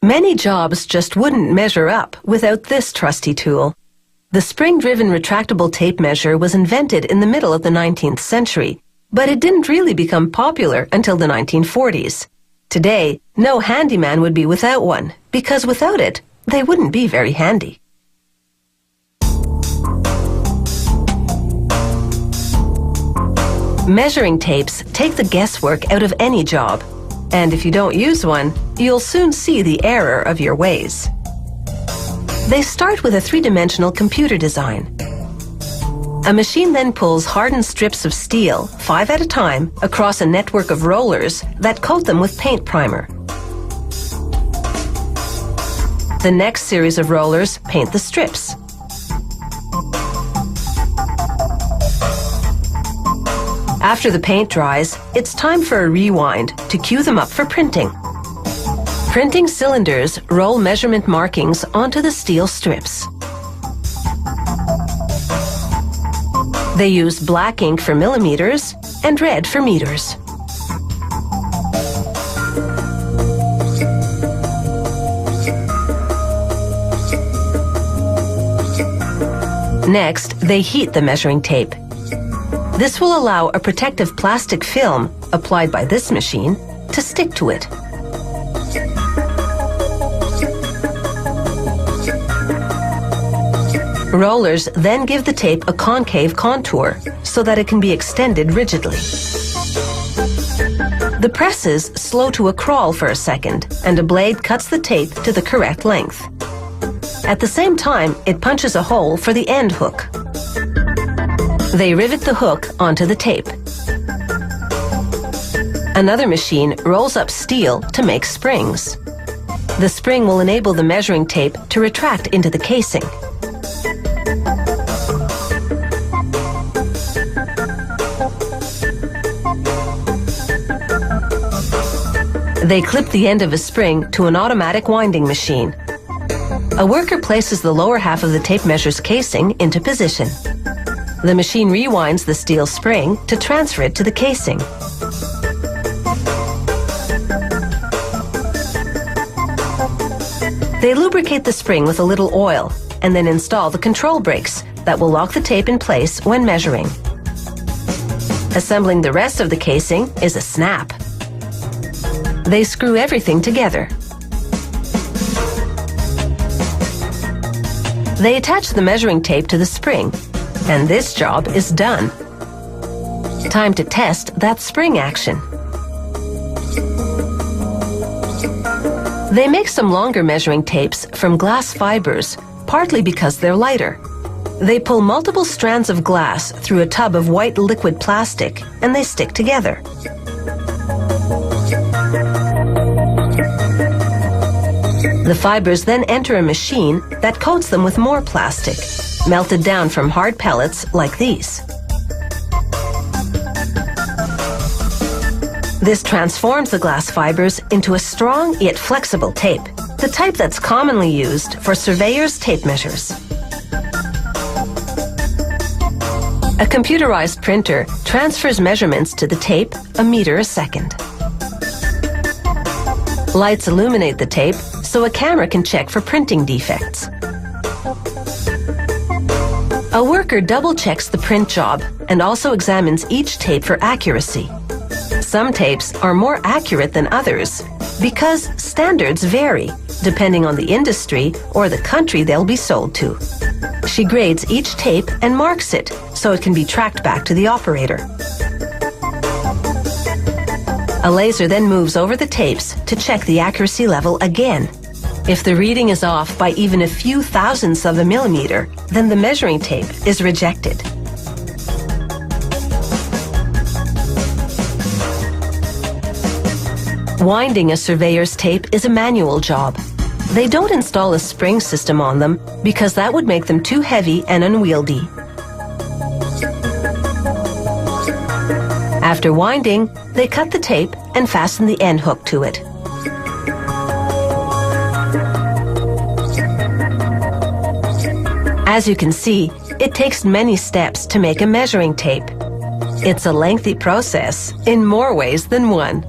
Many jobs just wouldn't measure up without this trusty tool. The spring-driven retractable tape measure was invented in the middle of the 19th century, but it didn't really become popular until the 1940s. Today, no handyman would be without one, because without it, they wouldn't be very handy. Measuring tapes take the guesswork out of any job, and if you don't use one, you'll soon see the error of your ways. They start with a three-dimensional computer design. A machine then pulls hardened strips of steel, 5 at a time, across a network of rollers that coat them with paint primer. The next series of rollers paint the strips. After the paint dries, it's time for a rewind to cue them up for printing. Printing cylinders roll measurement markings onto the steel strips. They use black ink for millimeters and red for meters. Next, they heat the measuring tape. This will allow a protective plastic film, applied by this machine, to stick to it. Rollers then give the tape a concave contour so that it can be extended rigidly. The presses slow to a crawl for a second, and a blade cuts the tape to the correct length. At the same time, it punches a hole for the end hook. They rivet the hook onto the tape. Another machine rolls up steel to make springs. The spring will enable the measuring tape to retract into the casing. They clip the end of a spring to an automatic winding machine. A worker places the lower half of the tape measure's casing into position. The machine rewinds the steel spring to transfer it to the casing. They lubricate the spring with a little oil and then install the control brakes that will lock the tape in place when measuring. Assembling the rest of the casing is a snap. They screw everything together. They attach the measuring tape to the spring, and this job is done. Time to test that spring action. They make some longer measuring tapes from glass fibers, partly because they're lighter. They pull multiple strands of glass through a tub of white liquid plastic, and they stick together. The fibers then enter a machine that coats them with more plastic, melted down from hard pellets like these. This transforms the glass fibers into a strong yet flexible tape, the type that's commonly used for surveyors' tape measures. A computerized printer transfers measurements to the tape a meter a second. Lights illuminate the tape so a camera can check for printing defects. A worker double-checks the print job and also examines each tape for accuracy. Some tapes are more accurate than others because standards vary depending on the industry or the country they'll be sold to. She grades each tape and marks it so it can be tracked back to the operator. A laser then moves over the tapes to check the accuracy level again. If the reading is off by even a few thousandths of a millimeter, then the measuring tape is rejected. Winding a surveyor's tape is a manual job. They don't install a spring system on them because that would make them too heavy and unwieldy. After winding, they cut the tape and fasten the end hook to it. As you can see, it takes many steps to make a measuring tape. It's a lengthy process in more ways than one.